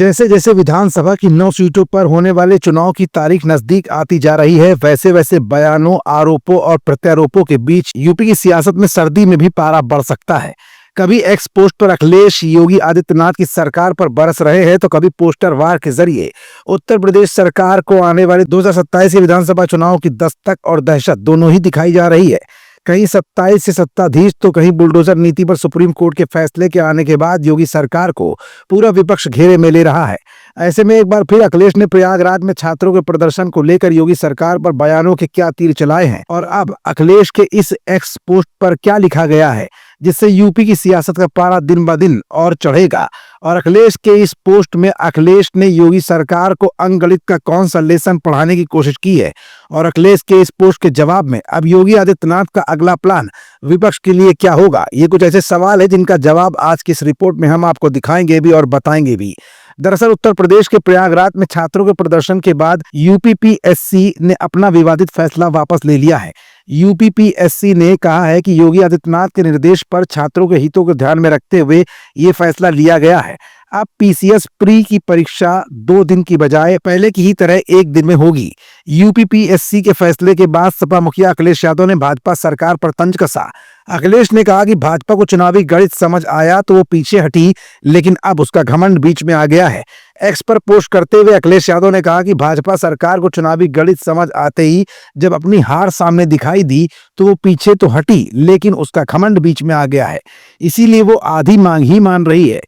जैसे जैसे विधानसभा की 9 सीटों पर होने वाले चुनाव की तारीख नजदीक आती जा रही है, वैसे वैसे बयानों, आरोपों और प्रत्यारोपों के बीच यूपी की सियासत में सर्दी में भी पारा बढ़ सकता है। कभी एक्स पोस्ट पर अखिलेश योगी आदित्यनाथ की सरकार पर बरस रहे हैं, तो कभी पोस्टर वार के जरिए उत्तर प्रदेश सरकार को आने वाले 2027 के विधानसभा चुनाव की दस्तक और दहशत दोनों ही दिखाई जा रही है। कहीं 27 से सत्ताधीश तो कहीं बुलडोजर नीति पर सुप्रीम कोर्ट के फैसले के आने के बाद योगी सरकार को पूरा विपक्ष घेरे में ले रहा है। ऐसे में एक बार फिर अखिलेश ने प्रयागराज में छात्रों के प्रदर्शन को लेकर योगी सरकार पर बयानों के क्या तीर चलाए हैं, और अब अखिलेश के इस एक्स पोस्ट पर क्या लिखा गया है जिससे यूपी की सियासत का पारा दिन ब दिन और चढ़ेगा। और अखिलेश के इस पोस्ट में अखिलेश ने योगी सरकार को अंकगणित का कौन सा लेसन पढ़ाने की कोशिश की है, और अखिलेश के इस पोस्ट के जवाब में अब योगी आदित्यनाथ का अगला प्लान विपक्ष के लिए क्या होगा। ये कुछ ऐसे सवाल है जिनका जवाब आज की इस रिपोर्ट में हम आपको दिखाएंगे भी और बताएंगे भी। दरअसल उत्तर प्रदेश के प्रयागराज में छात्रों के प्रदर्शन के बाद यूपीपीएससी ने अपना विवादित फैसला वापस ले लिया है। यूपीपीएससी ने कहा है कि योगी आदित्यनाथ के निर्देश पर छात्रों के हितों को ध्यान में रखते हुए ये फैसला लिया गया है। अब पीसीएस प्री की परीक्षा 2 दिन की बजाय पहले की ही तरह 1 दिन में होगी। यूपीपीएससी के फैसले के बाद सपा मुखिया अखिलेश यादव ने भाजपा सरकार पर तंज कसा। अखिलेश ने कहा कि भाजपा को चुनावी गणित समझ आया तो वो पीछे हटी, लेकिन अब उसका घमंड बीच में आ गया है। एक्स पर पोस्ट करते हुए अखिलेश यादव ने कहा कि भाजपा सरकार को चुनावी गणित समझ आते ही जब अपनी हार सामने दिखाई दी तो वो पीछे तो हटी, लेकिन उसका घमंड बीच में आ गया है, इसीलिए वो आधी मांग ही मान रही है।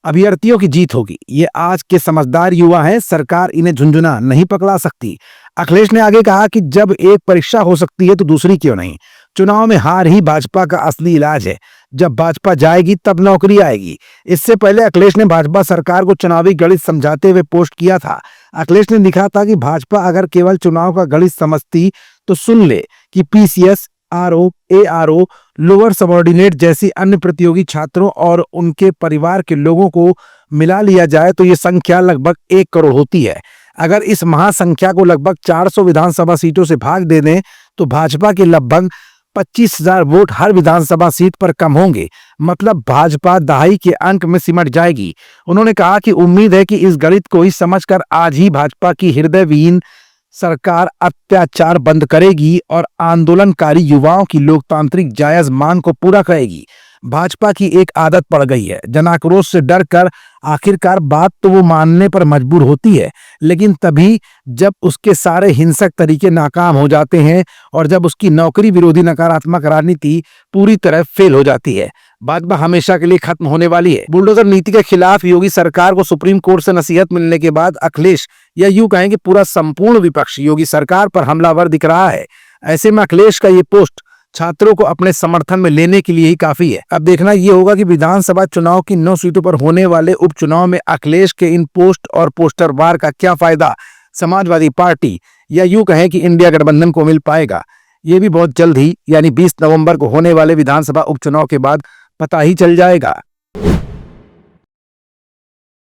अभ्यर्थियों की जीत होगी, ये आज के समझदार युवा हैं, सरकार इन्हें झुंझुना नहीं पकड़ा सकती। अखिलेश ने आगे कहा कि जब एक परीक्षा हो सकती है तो दूसरी क्यों नहीं। चुनाव में हार ही भाजपा का असली इलाज है, जब भाजपा जाएगी तब नौकरी आएगी। इससे पहले अखिलेश ने भाजपा सरकार को चुनावी गणित समझाते हुए पोस्ट किया था। अखिलेश ने लिखा था कि भाजपा अगर केवल चुनाव का गणित समझती तो सुन ले कि PCS, RO, ARO, lower subordinate जैसी अन्य प्रतियोगी छात्रों और उनके परिवार के लोगों को मिला लिया जाए तो ये संख्या लगभग 1 करोड़ होती है। अगर इस महासंख्या को लगभग 400 विधानसभा सीटों से भाग दे दें तो भाजपा के लगभग 25,000 वोट हर विधानसभा सीट पर कम होंगे, मतलब भाजपा दहाई के अंक में सिमट जाएगी। उन्होंने कहा कि उम्मीद है कि इस गणित को ही समझकर आज ही भाजपा की हृदयविहीन सरकार अत्याचार बंद करेगी और आंदोलनकारी युवाओं की लोकतांत्रिक जायज मांग को पूरा करेगी। भाजपा की एक आदत पड़ गई है, जनाक्रोश से डरकर आखिरकार बात तो वो मानने पर मजबूर होती है, लेकिन तभी जब उसके सारे हिंसक तरीके नाकाम हो जाते हैं और जब उसकी नौकरी विरोधी नकारात्मक राजनीति पूरी तरह फेल हो जाती है। भाजपा हमेशा के लिए खत्म होने वाली है। बुलडोजर नीति के खिलाफ योगी सरकार को सुप्रीम कोर्ट से नसीहत मिलने के बाद अखिलेश, या यूं कहें कि पूरा संपूर्ण विपक्ष योगी सरकार पर हमलावर दिख रहा है। ऐसे में अखिलेश का ये पोस्ट छात्रों को अपने समर्थन में लेने के लिए ही काफी है। अब देखना यह होगा कि विधानसभा चुनाव की 9 सीटों पर होने वाले उपचुनाव में अखिलेश के इन पोस्ट और पोस्टर वार का क्या फायदा समाजवादी पार्टी या यूं कहें कि इंडिया गठबंधन को मिल पाएगा, ये भी बहुत जल्द ही यानी 20 नवंबर को होने वाले विधानसभा उपचुनाव के बाद पता ही चल जाएगा।